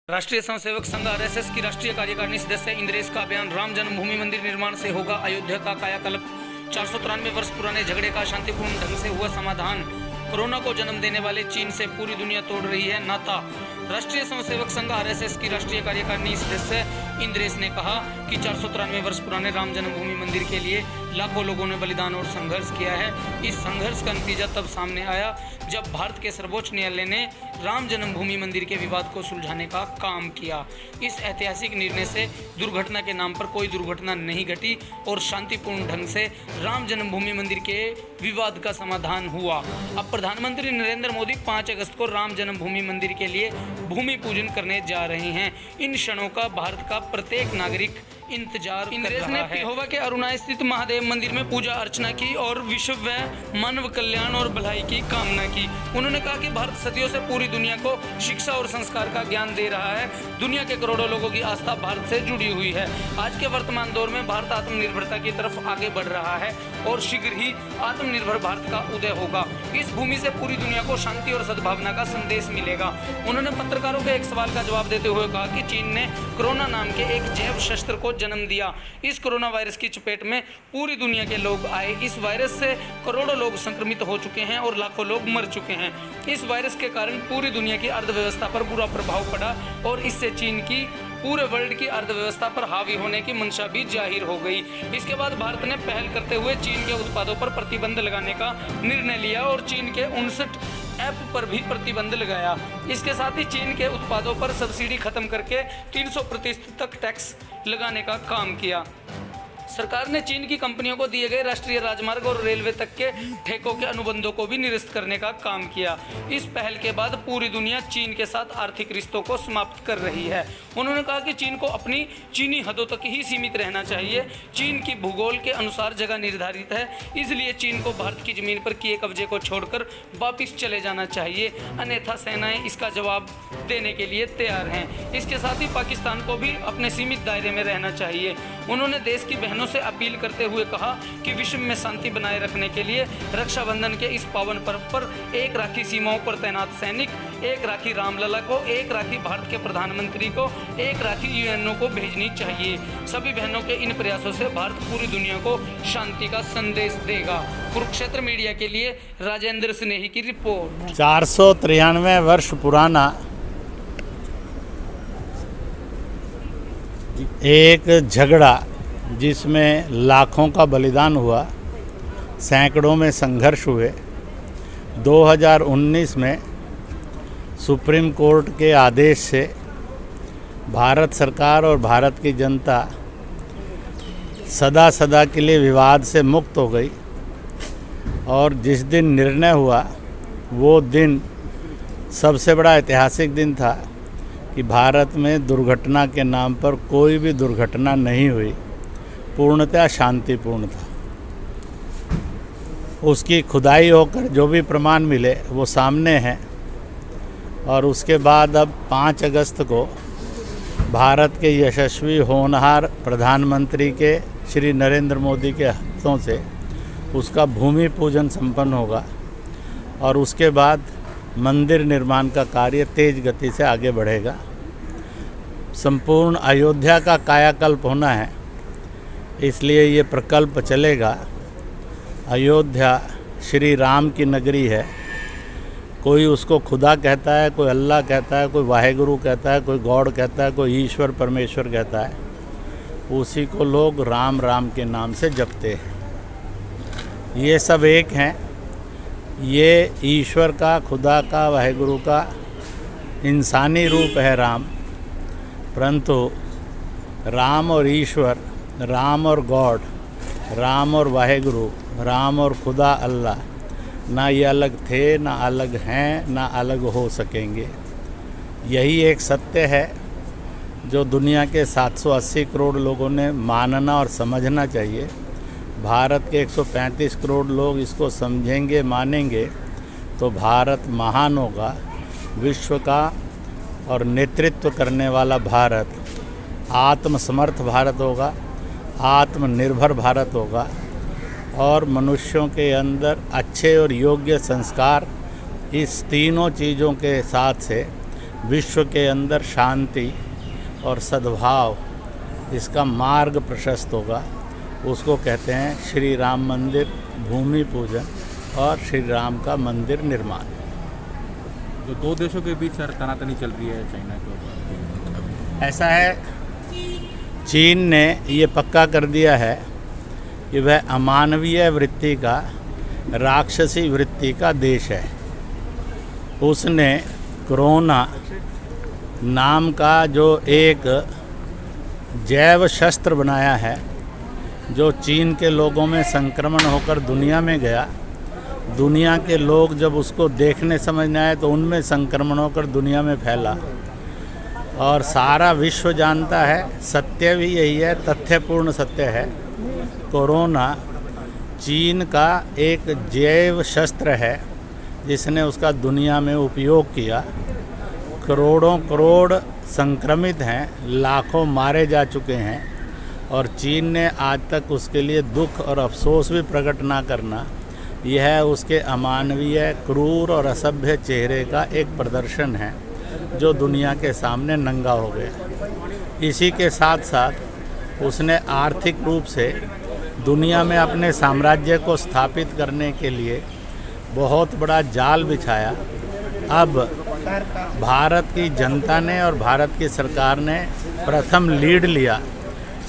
राष्ट्रीय स्वयंसेवक संघ आरएसएस की राष्ट्रीय कार्यकारिणी सदस्य इंद्रेश का बयान। राम जन्मभूमि मंदिर निर्माण से होगा अयोध्या का कायाकल्प। 493 वर्ष पुराने झगड़े का शांतिपूर्ण ढंग से हुआ समाधान। कोरोना को जन्म देने वाले चीन से पूरी दुनिया तोड़ रही है नाता। राष्ट्रीय स्वयंसेवक संघ आरएसएस की राष्ट्रीय कार्यकारिणी सदस्य इंद्रेश ने कहा कि 493 वर्ष पुराने राम जन्मभूमि मंदिर के लिए लाखों लोगों ने बलिदान और संघर्ष किया है। इस संघर्ष का नतीजा तब सामने आया जब भारत के सर्वोच्च न्यायालय ने राम जन्मभूमि मंदिर के विवाद को सुलझाने का काम किया। इस ऐतिहासिक निर्णय से दुर्घटना के नाम पर कोई दुर्घटना नहीं घटी और शांतिपूर्ण ढंग से राम जन्मभूमि मंदिर के विवाद का समाधान हुआ। अब प्रधानमंत्री नरेंद्र मोदी 5 अगस्त को राम जन्मभूमि मंदिर के लिए भूमि पूजन करने जा रहे हैं। इन क्षणों का भारत का प्रत्येक नागरिक इंतजार कर रहा है। ने पिहोवा के अरुणा स्थित महादेव मंदिर में पूजा अर्चना की और विश्व व मानव कल्याण और भलाई की कामना की। उन्होंने कहा कि भारत सदियों से पूरी दुनिया को शिक्षा और संस्कार का ज्ञान दे रहा है। दुनिया के करोड़ों लोगों की आस्था भारत से जुड़ी हुई है। आज के वर्तमान दौर में भारत आत्मनिर्भरता की तरफ आगे बढ़ रहा है और शीघ्र ही आत्मनिर्भर भारत का उदय होगा। इस भूमि से पूरी दुनिया को शांति और सद्भावना का संदेश मिलेगा। उन्होंने पत्रकारों के एक सवाल का जवाब देते हुए कहा कि चीन ने कोरोना नाम के एक जैव शस्त्र को जन्म दिया। इस कोरोना वायरस की चपेट में पूरी दुनिया के लोग आए। इस वायरस से करोड़ों लोग संक्रमित हो चुके हैं और लाखों लोग मर चुके हैं। इस वायरस के कारण पूरी दुनिया की अर्थव्यवस्था पर बुरा प्रभाव पड़ा और इससे चीन की पूरे वर्ल्ड की अर्थव्यवस्था पर हावी होने की मंशा भी जाहिर हो गई। इसके बाद भारत ने पहल करते हुए चीन के उत्पादों पर प्रतिबंध लगाने का निर्णय लिया और चीन के 59 ऐप पर भी प्रतिबंध लगाया। इसके साथ ही चीन के उत्पादों पर सब्सिडी खत्म करके 300% तक टैक्स लगाने का काम किया। सरकार ने चीन की कंपनियों को दिए गए राष्ट्रीय राजमार्ग और रेलवे तक के ठेकों के अनुबंधों को भी निरस्त करने का काम किया। इस पहल के बाद पूरी दुनिया चीन के साथ आर्थिक रिश्तों को समाप्त कर रही है। उन्होंने कहा कि चीन को अपनी चीनी हदों तक ही सीमित रहना चाहिए। चीन की भूगोल के अनुसार जगह निर्धारित है, इसलिए चीन को भारत की जमीन पर किए कब्जे को छोड़कर वापिस चले जाना चाहिए, अन्यथा सेनाएं इसका जवाब देने के लिए तैयार हैं। इसके साथ ही पाकिस्तान को भी अपने सीमित दायरे में रहना चाहिए। उन्होंने देश की बहनों से अपील करते हुए कहा कि विश्व में शांति बनाए रखने के लिए रक्षाबंधन के इस पावन पर्व पर एक राखी सीमाओं पर तैनात सैनिक, एक राखी रामलला को, एक राखी भारत के प्रधानमंत्री को, एक राखी यूएनओ को भेजनी चाहिए। सभी बहनों के इन प्रयासों से भारत पूरी दुनिया को शांति का संदेश देगा। कुरुक्षेत्र मीडिया के लिए राजेंद्र स्नेही की रिपोर्ट। 493 वर्ष पुराना एक झगड़ा जिसमें लाखों का बलिदान हुआ, सैकड़ों में संघर्ष हुए, 2019 में सुप्रीम कोर्ट के आदेश से भारत सरकार और भारत की जनता सदा सदा के लिए विवाद से मुक्त हो गई। और जिस दिन निर्णय हुआ वो दिन सबसे बड़ा ऐतिहासिक दिन था कि भारत में दुर्घटना के नाम पर कोई भी दुर्घटना नहीं हुई, पूर्णतः शांतिपूर्ण था। उसकी खुदाई होकर जो भी प्रमाण मिले वो सामने हैं। और उसके बाद अब 5 अगस्त को भारत के यशस्वी होनहार प्रधानमंत्री के श्री नरेंद्र मोदी के हाथों से उसका भूमि पूजन संपन्न होगा और उसके बाद मंदिर निर्माण का कार्य तेज गति से आगे बढ़ेगा। संपूर्ण अयोध्या का कायाकल्प होना है, इसलिए ये प्रकल्प चलेगा। अयोध्या श्री राम की नगरी है। कोई उसको खुदा कहता है, कोई अल्लाह कहता है, कोई वाहेगुरु कहता है, कोई गॉड कहता है, कोई ईश्वर परमेश्वर कहता है। उसी को लोग राम राम के नाम से जपते हैं। ये सब एक हैं। ये ईश्वर का, खुदा का, वाहेगुरु का इंसानी रूप है राम, परंतु राम और ईश्वर, राम और गॉड, राम और वाहेगुरु, राम और खुदा अल्लाह, ना ये अलग थे, ना अलग हैं, ना अलग हो सकेंगे। यही एक सत्य है जो दुनिया के 780 करोड़ लोगों ने मानना और समझना चाहिए। भारत के 135 करोड़ लोग इसको समझेंगे, मानेंगे तो भारत महान होगा, विश्व का और नेतृत्व करने वाला भारत, आत्मसमर्थ भारत होगा, आत्मनिर्भर भारत होगा और मनुष्यों के अंदर अच्छे और योग्य संस्कार, इस तीनों चीज़ों के साथ से विश्व के अंदर शांति और सद्भाव इसका मार्ग प्रशस्त होगा, उसको कहते हैं श्री राम मंदिर भूमि पूजन और श्री राम का मंदिर निर्माण। जो दो देशों के बीच सर तनातनी चल रही है चाइना के ऊपर, ऐसा है, चीन ने ये पक्का कर दिया है कि वह अमानवीय वृत्ति का, राक्षसी वृत्ति का देश है। उसने कोरोना नाम का जो एक जैव शस्त्र बनाया है, जो चीन के लोगों में संक्रमण होकर दुनिया में गया, दुनिया के लोग जब उसको देखने समझने आए तो उनमें संक्रमण होकर दुनिया में फैला और सारा विश्व जानता है, सत्य भी यही है, तथ्यपूर्ण सत्य है, कोरोना चीन का एक जैव शस्त्र है जिसने उसका दुनिया में उपयोग किया। करोड़ों करोड़ संक्रमित हैं, लाखों मारे जा चुके हैं और चीन ने आज तक उसके लिए दुख और अफसोस भी प्रकट ना करना, यह उसके अमानवीय, क्रूर और असभ्य चेहरे का एक प्रदर्शन है जो दुनिया के सामने नंगा हो गया। इसी के साथ साथ उसने आर्थिक रूप से दुनिया में अपने साम्राज्य को स्थापित करने के लिए बहुत बड़ा जाल बिछाया। अब भारत की जनता ने और भारत की सरकार ने प्रथम लीड लिया,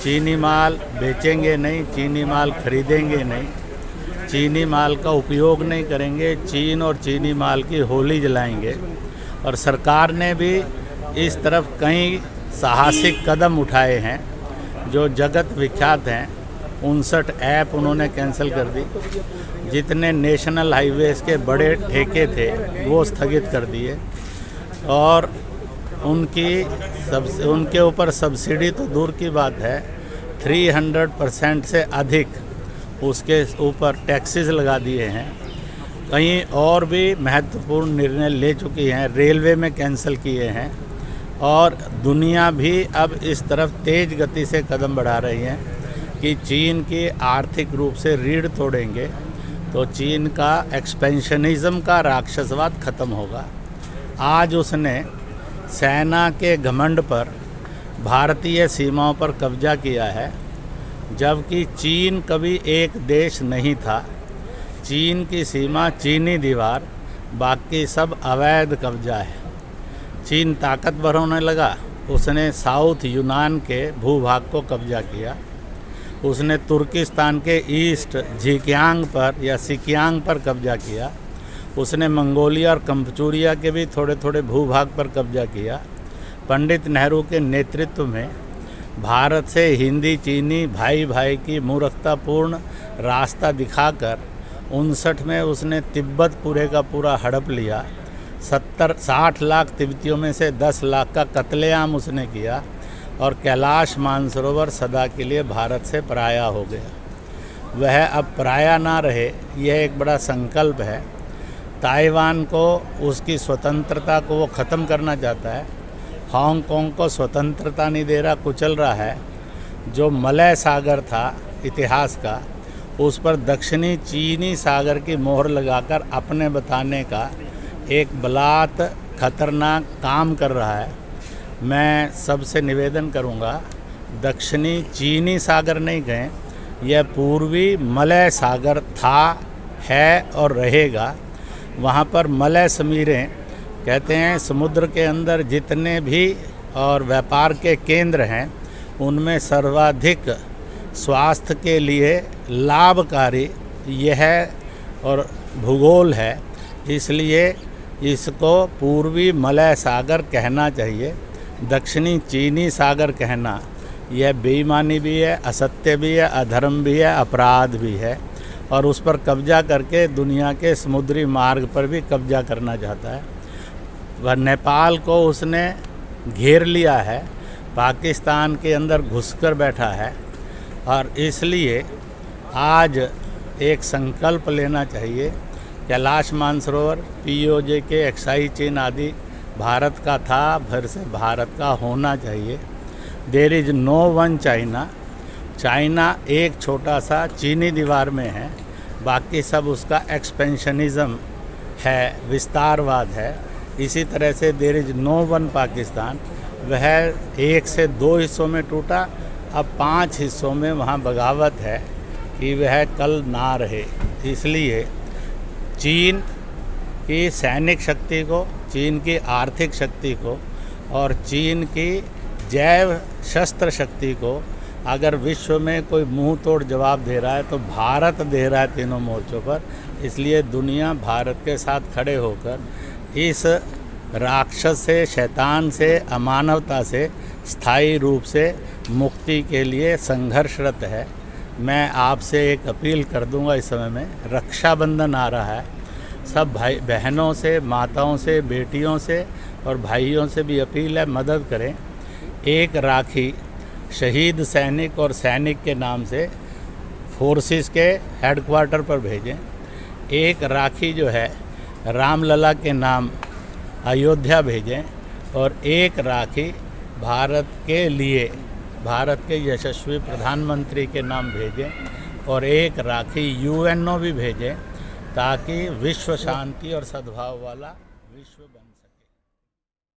चीनी माल बेचेंगे नहीं, चीनी माल खरीदेंगे नहीं, चीनी माल का उपयोग नहीं करेंगे, चीन और चीनी माल की होली जलाएंगे। और सरकार ने भी इस तरफ कई साहसिक कदम उठाए हैं जो जगत विख्यात हैं। 59 ऐप उन्होंने कैंसिल कर दी, जितने नेशनल हाईवेज़ के बड़े ठेके थे वो स्थगित कर दिए और उनके ऊपर सब्सिडी तो दूर की बात है, 300% से अधिक उसके ऊपर टैक्सेस लगा दिए हैं। कहीं और भी महत्वपूर्ण निर्णय ले चुकी हैं, रेलवे में कैंसिल किए हैं और दुनिया भी अब इस तरफ तेज़ गति से कदम बढ़ा रही है कि चीन की आर्थिक रूप से रीढ़ तोड़ेंगे तो चीन का एक्सपेंशनिज्म का राक्षसवाद खत्म होगा। आज उसने सेना के घमंड पर भारतीय सीमाओं पर कब्जा किया है, जबकि चीन कभी एक देश नहीं था। चीन की सीमा चीनी दीवार, बाकी सब अवैध कब्जा है। चीन ताकतवर होने लगा, उसने साउथ यूनान के भूभाग को कब्जा किया, उसने तुर्किस्तान के ईस्ट झिकियांग पर या सिकियांग पर कब्जा किया, उसने मंगोलिया और कम्पुचुरिया के भी थोड़े थोड़े भूभाग पर कब्जा किया। पंडित नेहरू के नेतृत्व में भारत से हिंदी चीनी भाई भाई की मूर्खतापूर्ण रास्ता दिखाकर 59 में उसने तिब्बत पूरे का पूरा हड़प लिया। 60 लाख तिब्बतियों में से 10 लाख का कत्लेआम उसने किया और कैलाश मानसरोवर सदा के लिए भारत से पराया हो गया। वह अब पराया ना रहे, यह एक बड़ा संकल्प है। ताइवान को, उसकी स्वतंत्रता को वो ख़त्म करना चाहता है। हांगकांग को स्वतंत्रता नहीं दे रहा, कुचल रहा है। जो मलय सागर था इतिहास का, उस पर दक्षिणी चीनी सागर की मोहर लगाकर अपने बताने का एक बलात् खतरनाक काम कर रहा है। मैं सबसे निवेदन करूंगा, दक्षिणी चीनी सागर नहीं गए, यह पूर्वी मलय सागर था, है और रहेगा। वहाँ पर मलय समीरें कहते हैं समुद्र के अंदर जितने भी और व्यापार के केंद्र हैं उनमें सर्वाधिक स्वास्थ्य के लिए लाभकारी यह और भूगोल है, इसलिए इसको पूर्वी मलय सागर कहना चाहिए। दक्षिणी चीनी सागर कहना यह बेईमानी भी है, असत्य भी है, अधर्म भी है, अपराध भी है और उस पर कब्जा करके दुनिया के समुद्री मार्ग पर भी कब्जा करना चाहता है। वह नेपाल को उसने घेर लिया है, पाकिस्तान के अंदर घुसकर बैठा है और इसलिए आज एक संकल्प लेना चाहिए। कैलाश मानसरोवर, पीओजे के एक्साई चीन आदि भारत का था, फिर से भारत का होना चाहिए। There is no one China. China एक छोटा सा चीनी दीवार में है, बाकी सब उसका एक्सपेंशनिज़्म है, विस्तारवाद है। इसी तरह से there is no one Pakistan, वह 1 से 2 हिस्सों में टूटा, अब 5 हिस्सों में वहाँ बगावत है कि वह कल ना रहे। इसलिए चीन की सैनिक शक्ति को, चीन की आर्थिक शक्ति को और चीन की जैव शस्त्र शक्ति को अगर विश्व में कोई मुंह तोड़ जवाब दे रहा है तो भारत दे रहा है तीनों मोर्चों पर। इसलिए दुनिया भारत के साथ खड़े होकर इस राक्षस से, शैतान से, अमानवता से स्थायी रूप से मुक्ति के लिए संघर्षरत है। मैं आपसे एक अपील कर दूंगा, इस समय में रक्षाबंधन आ रहा है, सब भाई बहनों से, माताओं से, बेटियों से और भाइयों से भी अपील है, मदद करें। एक राखी शहीद सैनिक और सैनिक के नाम से फोर्सेस के हेडक्वार्टर पर भेजें। एक राखी जो है रामलला के नाम अयोध्या भेजें और एक राखी भारत के लिए, भारत के यशस्वी प्रधानमंत्री के नाम भेजें और एक राखी यूएनओ भी भेजें, ताकि विश्व शांति और सद्भाव वाला विश्व बन सके।